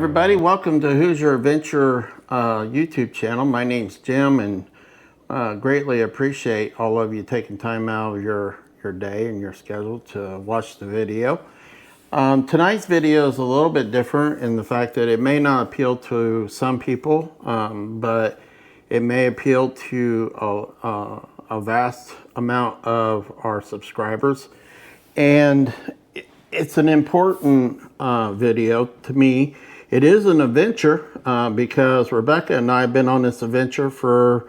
everybody, welcome to Who's Your Adventure YouTube channel. My name's Jim, and greatly appreciate all of you taking time out of your day and your schedule to watch the video. Tonight's video is a little bit different in the fact that it may not appeal to some people, but it may appeal to a vast amount of our subscribers. And it's an important video to me. It is an adventure because Rebecca and I have been on this adventure for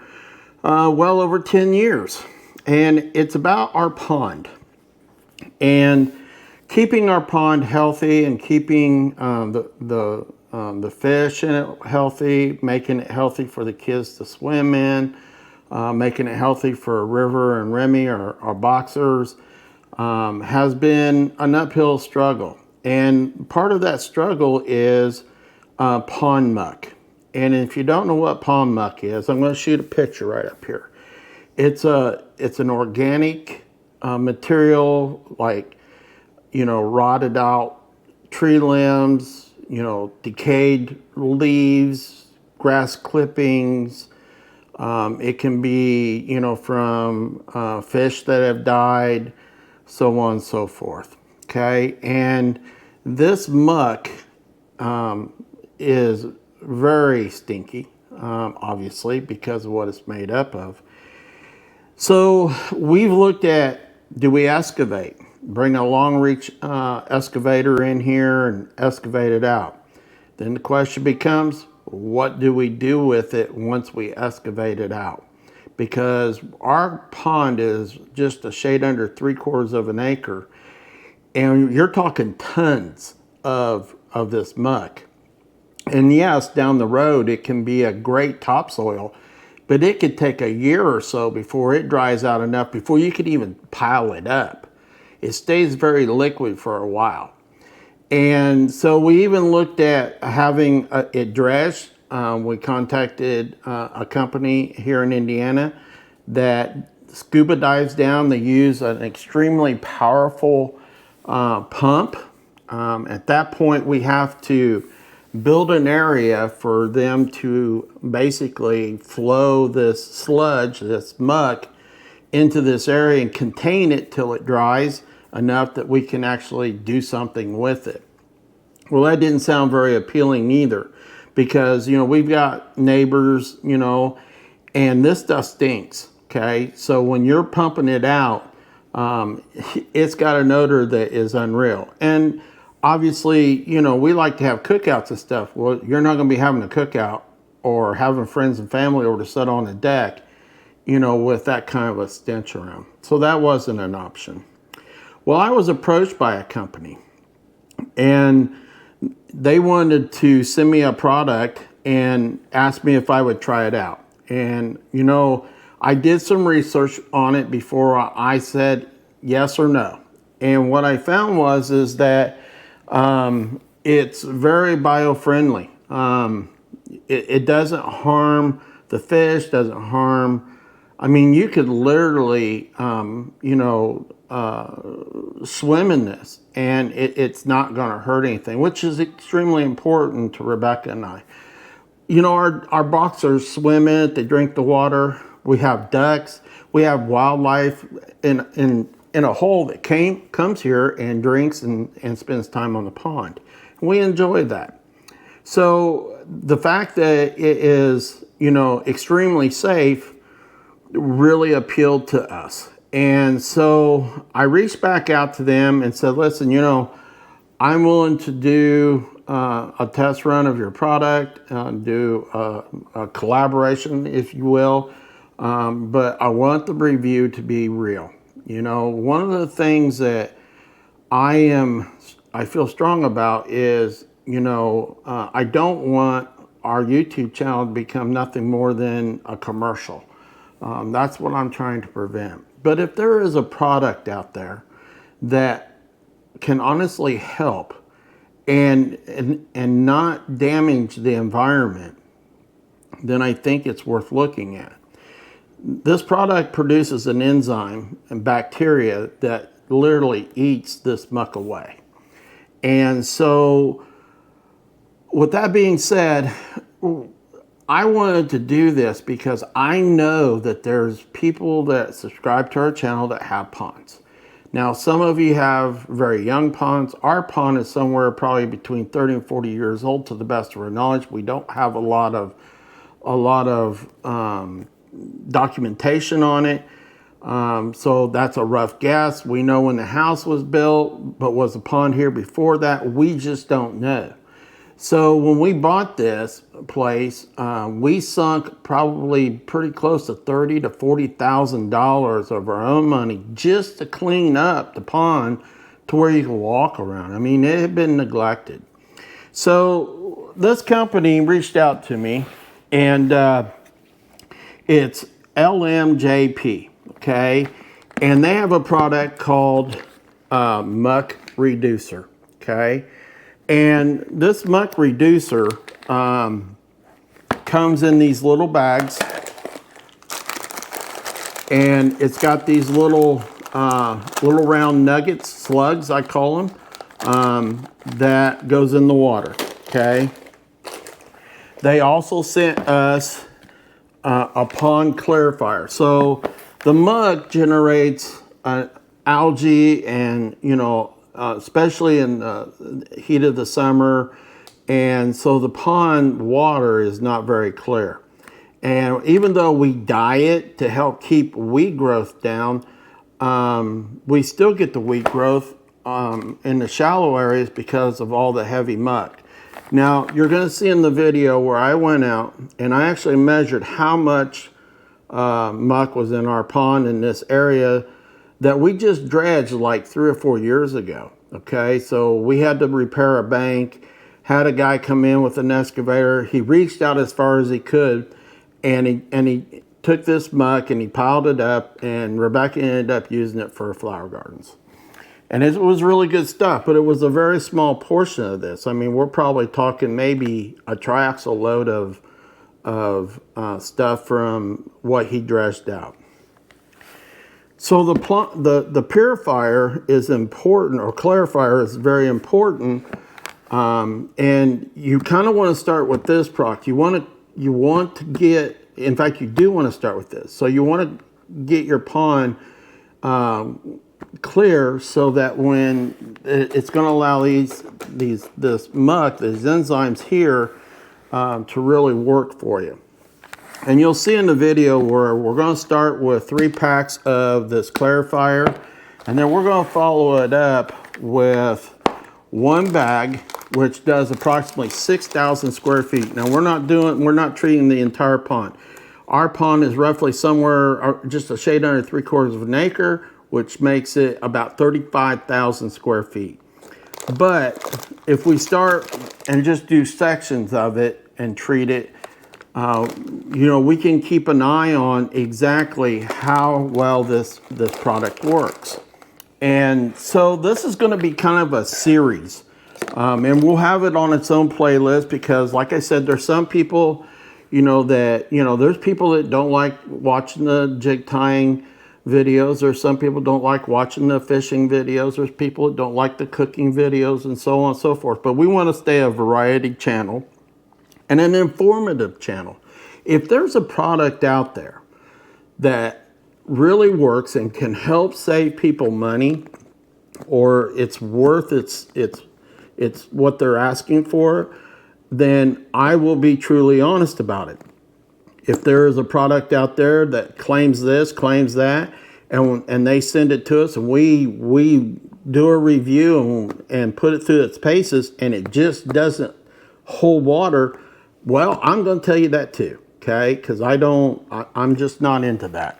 well over 10 years. And it's about our pond and keeping our pond healthy and keeping the fish in it healthy, making it healthy for the kids to swim in, making it healthy for River and Remy, our boxers. Has been an uphill struggle, and part of that struggle is pond muck. And if you don't know what pond muck is, I'm going to shoot a picture right up here. It's an organic material, like, you know, rotted out tree limbs, you know, decayed leaves, grass clippings. It can be, you know, from fish that have died, so on and so forth. Okay, and this muck is very stinky, obviously, because of what it's made up of. So we've looked at, do we excavate? Bring a long reach excavator in here and excavate it out. Then the question becomes, what do we do with it once we excavate it out? Because our pond is just a shade under 3/4 of an acre, and you're talking tons of this muck. And yes, down the road it can be a great topsoil, but it could take a year or so before it dries out enough before you could even pile it up. It stays very liquid for a while. And so we even looked at having it dredged. We contacted a company here in Indiana that scuba dives down. They use an extremely powerful pump. At that point, we have to build an area for them to basically flow this sludge, this muck, into this area and contain it till it dries enough that we can actually do something with it. Well, that didn't sound very appealing either, because, you know, we've got neighbors, you know, and this stuff stinks, okay? So when you're pumping it out, it's got an odor that is unreal. And obviously, you know, we like to have cookouts and stuff. Well, you're not going to be having a cookout or having friends and family over to sit on the deck, you know, with that kind of a stench around. So that wasn't an option. Well, I was approached by a company, and they wanted to send me a product and ask me if I would try it out. And, you know, I did some research on it before I said yes or no. And what I found is that it's very bio-friendly. It doesn't harm the fish, doesn't harm, I mean, you could literally, you know, swim in this, and it's not going to hurt anything, which is extremely important to Rebecca and I. You know, our boxers swim in it, they drink the water. We have ducks, we have wildlife in a hole that comes here and drinks and spends time on the pond. We enjoy that. So the fact that it is, you know, extremely safe really appealed to us. And so I reached back out to them and said, listen, you know, I'm willing to do a test run of your product, do a collaboration, if you will, but I want the review to be real. You know, one of the things that I feel strong about is, you know, I don't want our YouTube channel to become nothing more than a commercial. That's what I'm trying to prevent. But if there is a product out there that can honestly help and not damage the environment, then I think it's worth looking at. This product produces an enzyme and bacteria that literally eats this muck away. And so with that being said, I wanted to do this because I know that there's people that subscribe to our channel that have ponds. Now, some of you have very young ponds. Our pond is somewhere probably between 30 and 40 years old, to the best of our knowledge. We don't have a lot of documentation on it. So that's a rough guess. We know when the house was built, but was the pond here before that? We just don't know. So when we bought this place, we sunk probably pretty close to $30,000 to $40,000 of our own money just to clean up the pond to where you can walk around. I mean, it had been neglected. So this company reached out to me, and it's LMJP, okay? And they have a product called Muck Reducer, okay? And this Muck Reducer comes in these little bags, and it's got these little round nuggets, slugs I call them, that goes in the water, okay? They also sent us a pond clarifier. So the Muck generates algae, and especially in the heat of the summer, and so the pond water is not very clear. And even though we dye it to help keep weed growth down, we still get the weed growth in the shallow areas because of all the heavy muck. Now, you're going to see in the video where I went out and I actually measured how much muck was in our pond in this area that we just dredged like 3 or 4 years ago, okay? So we had to repair a bank, had a guy come in with an excavator. He reached out as far as he could, and he took this muck and he piled it up, and Rebecca ended up using it for flower gardens. And it was really good stuff, but it was a very small portion of this. I mean, we're probably talking maybe a triaxle load of stuff from what he dredged out. So the purifier is important, or clarifier is very important, and you kind of want to start with this product. You want to get, in fact, you do want to start with this. So you want to get your pond clear, so that when it's going to allow this muck, these enzymes here, to really work for you. And you'll see in the video where we're going to start with 3 packs of this clarifier, and then we're going to follow it up with 1 bag, which does approximately 6,000 square feet. Now we're not treating the entire pond. Our pond is roughly somewhere just a shade under 3/4 of an acre, which makes it about 35,000 square feet. But if we start and just do sections of it and treat it, we can keep an eye on exactly how well this product works. And so this is going to be kind of a series, and we'll have it on its own playlist, because like I said, there's some people, there's people that don't like watching the jig tying videos. There's some people don't like watching the fishing videos. There's people that don't like the cooking videos, and so on and so forth. But we want to stay a variety channel and an informative channel. If there's a product out there that really works and can help save people money, or it's worth it's what they're asking for, then I will be truly honest about it. If there is a product out there that claims this, claims that, and they send it to us, and we do a review and put it through its paces, and it just doesn't hold water, well, I'm going to tell you that too, okay? Because I'm just not into that.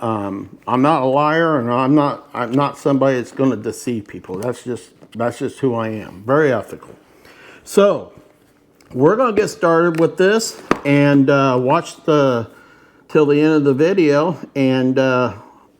I'm not a liar, and I'm not somebody that's going to deceive people. That's just who I am. Very ethical. So we're going to get started with this, and watch till the end of the video, and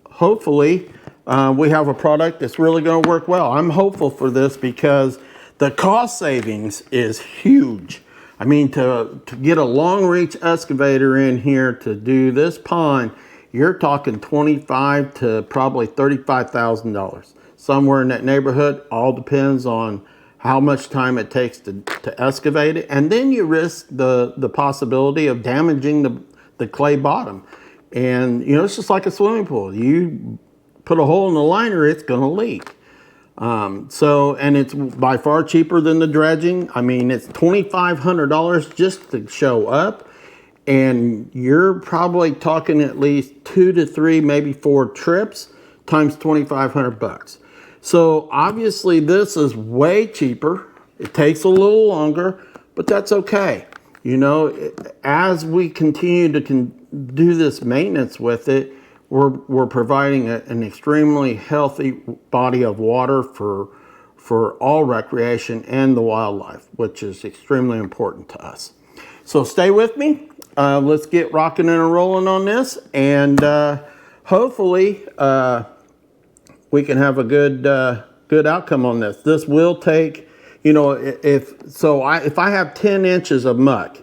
hopefully we have a product that's really going to work well. I'm hopeful for this because the cost savings is huge. I mean, to get a long reach excavator in here to do this pond, you're talking $25,000 to probably $35,000, somewhere in that neighborhood. All depends on how much time it takes to excavate it, and then you risk the possibility of damaging the clay bottom. And you know, it's just like a swimming pool. You put a hole in the liner, it's going to leak. And it's by far cheaper than the dredging. I mean, it's $2,500 just to show up, and you're probably talking at least 2 to 3, maybe 4 trips times $2,500. So obviously this is way cheaper. It takes a little longer, but that's okay. You know, as we continue to do this maintenance with it, we're providing an extremely healthy body of water for all recreation and the wildlife, which is extremely important to us. So stay with me. Let's get rocking and rolling on this, and hopefully we can have a good outcome on this. This will take, you know, if I have 10 inches of muck,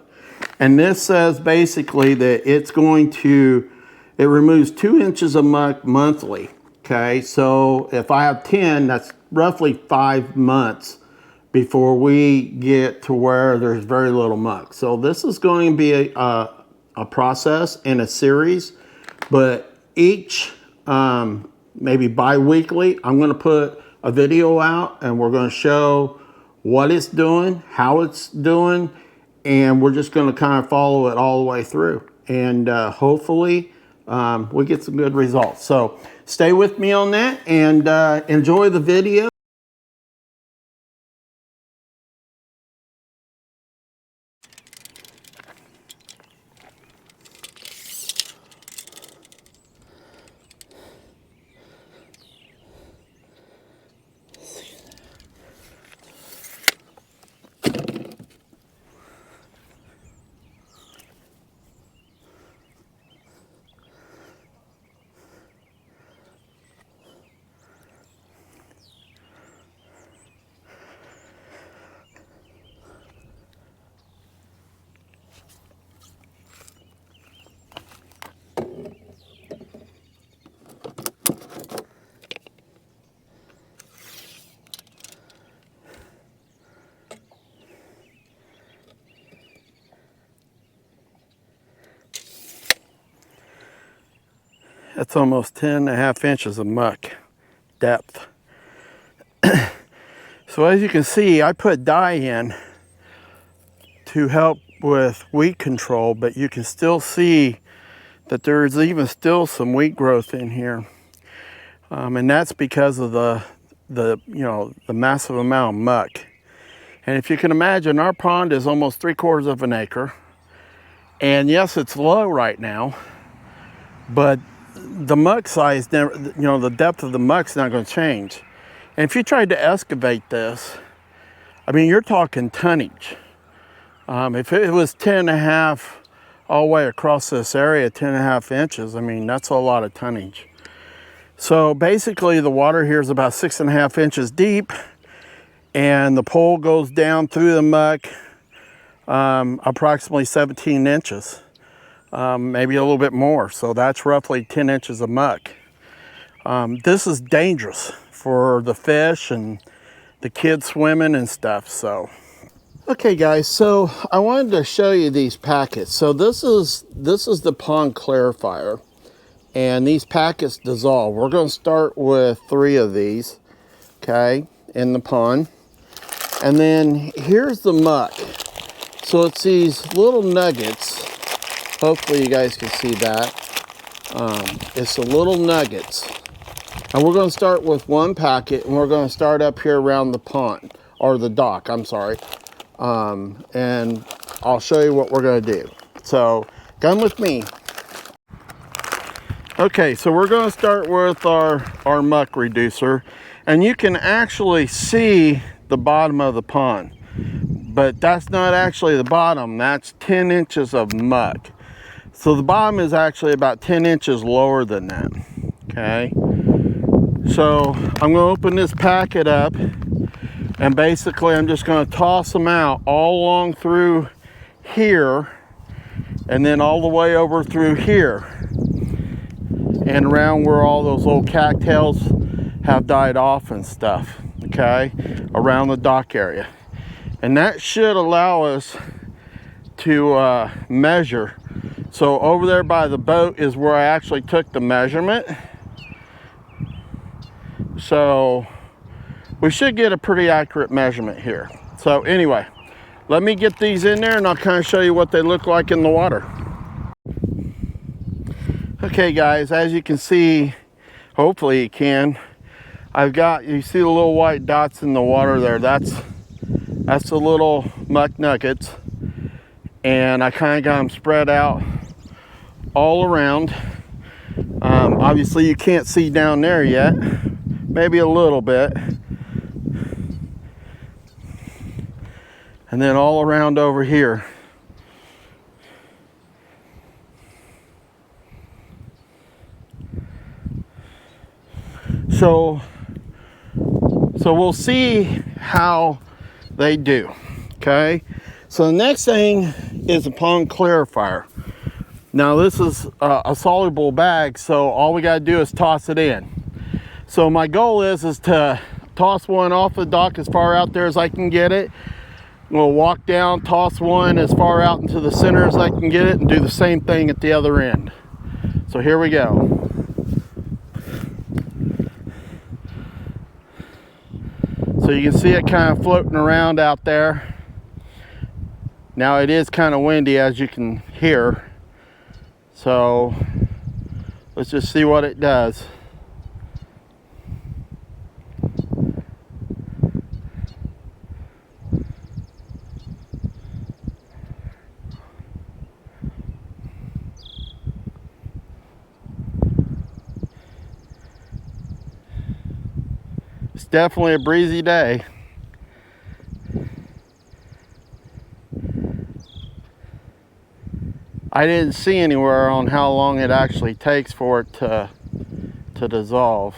and this says basically that it removes 2 inches of muck monthly. Okay, so if I have 10, that's roughly 5 months before we get to where there's very little muck. So this is going to be a process and a series, but each, maybe bi-weekly, I'm going to put a video out, and we're going to show what it's doing, how it's doing, and we're just going to kind of follow it all the way through. And hopefully we get some good results. So stay with me on that, and enjoy the video. That's almost 10.5 inches of muck depth. So as you can see, I put dye in to help with weed control, but you can still see that there's even still some weed growth in here. And that's because of the massive amount of muck. And if you can imagine, our pond is almost 3/4 of an acre. And yes, it's low right now, but the muck size never, the depth of the muck's not going to change. And if you tried to excavate this, I mean, you're talking tonnage. If it was 10.5 all the way across this area, 10.5 inches, I mean, that's a lot of tonnage. So basically the water here is about 6.5 inches deep, and the pole goes down through the muck approximately 17 inches. Maybe a little bit more. So that's roughly 10 inches of muck. This is dangerous for the fish and the kids swimming and stuff. So, okay guys, so I wanted to show you these packets. So this is the pond clarifier, and these packets dissolve. We're going to start with 3 of these, okay, in the pond. And then here's the muck. So it's these little nuggets. Hopefully you guys can see that. It's the little nuggets. And we're going to start with 1 packet, and we're going to start up here around the pond, or the dock, I'm sorry. And I'll show you what we're going to do. So come with me. Okay, so we're going to start with our muck reducer, and you can actually see the bottom of the pond. But that's not actually the bottom, that's 10 inches of muck. So the bottom is actually about 10 inches lower than that, okay? So I'm gonna open this packet up, and basically I'm just gonna toss them out all along through here, and then all the way over through here, and around where all those old cattails have died off and stuff, okay, around the dock area. And that should allow us to measure. So over there by the boat is where I actually took the measurement. So we should get a pretty accurate measurement here. So anyway, let me get these in there and I'll kind of show you what they look like in the water. Okay guys, as you can see, hopefully you can, you see the little white dots in the water there. That's the little muck nuggets. And I kind of got them spread out all around. Obviously you can't see down there yet, maybe a little bit. And then all around over here. So we'll see how they do, okay? So the next thing is a pond clarifier. Now this is a soluble bag, so all we gotta do is toss it in. So my goal is to toss one off the dock as far out there as I can get it. We'll walk down, toss one as far out into the center as I can get it, and do the same thing at the other end. So here we go. So you can see it kind of floating around out there. Now it is kind of windy, as you can hear. So let's just see what it does. It's definitely a breezy day. I didn't see anywhere on how long it actually takes for it to dissolve.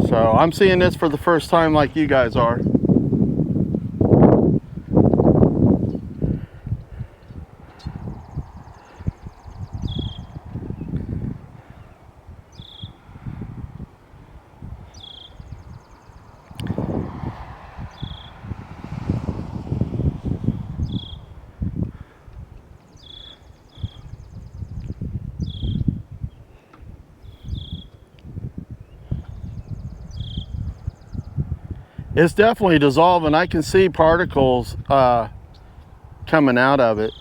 So I'm seeing this for the first time like you guys are. It's definitely dissolving. I can see particles coming out of it.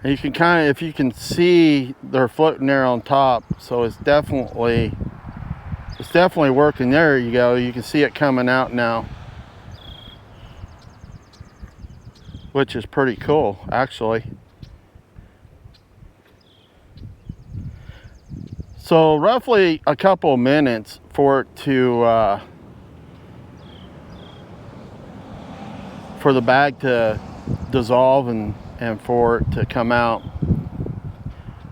And you can kind of, if you can see, they're floating there on top. So it's definitely working. There you go. You can see it coming out now, which is pretty cool, actually. So roughly a couple of minutes for it to for the bag to dissolve and for it to come out.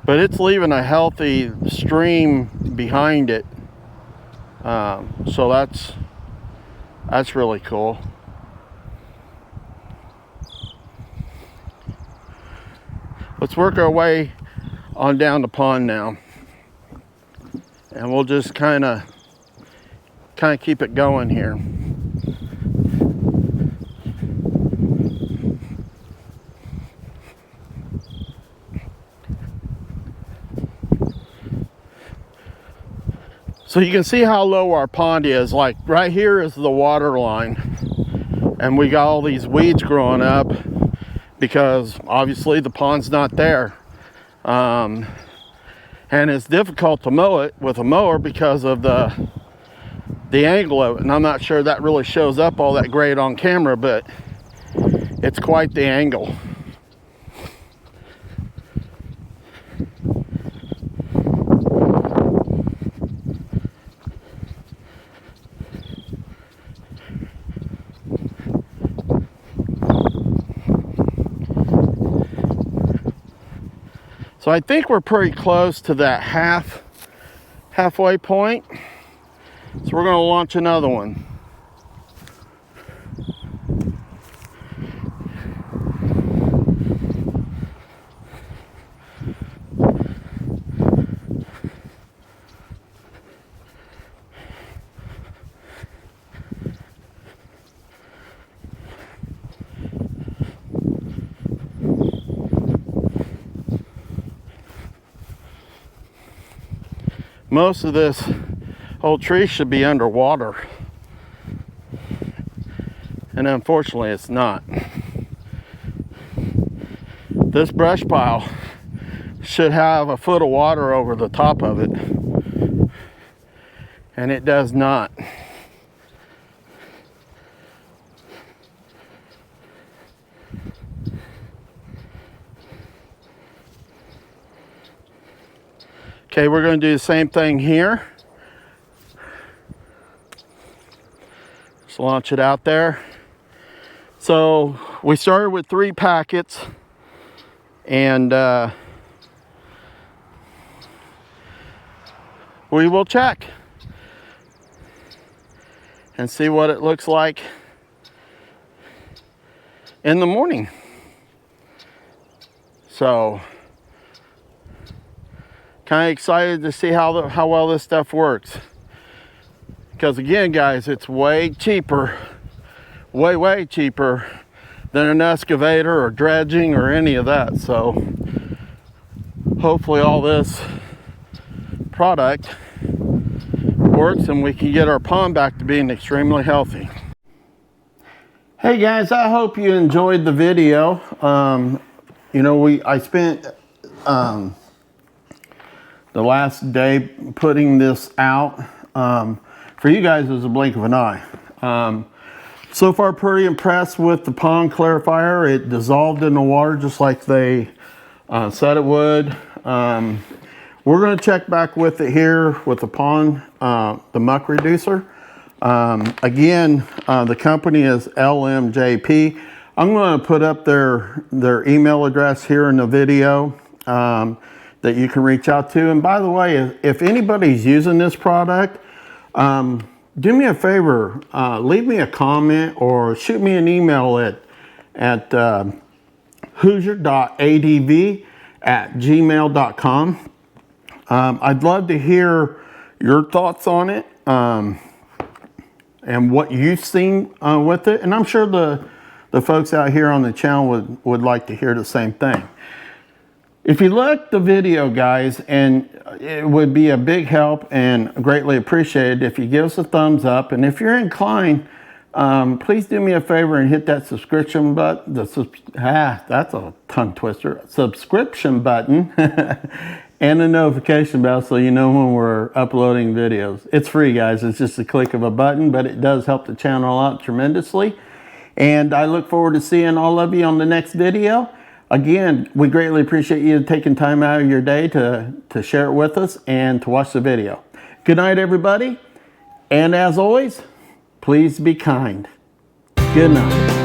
But it's leaving a healthy stream behind it. So that's really cool. Let's work our way on down the pond now. And we'll just kind of keep it going here. So you can see how low our pond is. Like right here is the water line. And we got all these weeds growing up because obviously the pond's not there. And it's difficult to mow it with a mower because of the angle of it. And I'm not sure that really shows up all that great on camera, but it's quite the angle. So I think we're pretty close to that halfway point. So we're going to launch another one. most of this whole tree should be underwater. And unfortunately it's not. This brush pile should have a foot of water over the top of it, and it does not. Okay, we're going to do the same thing here. Just launch it out there. So we started with 3 packets, and we will check and see what it looks like in the morning. So kind of excited to see how well this stuff works, because again guys, it's way cheaper, way cheaper than an excavator or dredging or any of that. So hopefully all this product works and we can get our pond back to being extremely healthy. Hey guys, I hope you enjoyed the video. You know, I spent the last day putting this out. For you guys, it was a blink of an eye. So far, pretty impressed with the pond clarifier. It dissolved in the water just like they said it would. We're going to check back with it here with the pond, the muck reducer. Again, the company is LMJP. I'm going to put up their email address here in the video that you can reach out to. And by the way, if anybody's using this product, do me a favor, leave me a comment or shoot me an email at hoosier.adv@gmail.com. I'd love to hear your thoughts on it and what you've seen with it. And I'm sure the folks out here on the channel would like to hear the same thing. If you liked the video, guys, and it would be a big help and greatly appreciated if you give us a thumbs up. And if you're inclined, please do me a favor and hit that subscription button. That's a tongue twister. Subscription button and the notification bell so you know when we're uploading videos. It's free, guys. It's just a click of a button, but it does help the channel out tremendously. And I look forward to seeing all of you on the next video. Again, we greatly appreciate you taking time out of your day to share it with us and to watch the video. Good night, everybody. And as always, please be kind. Good night.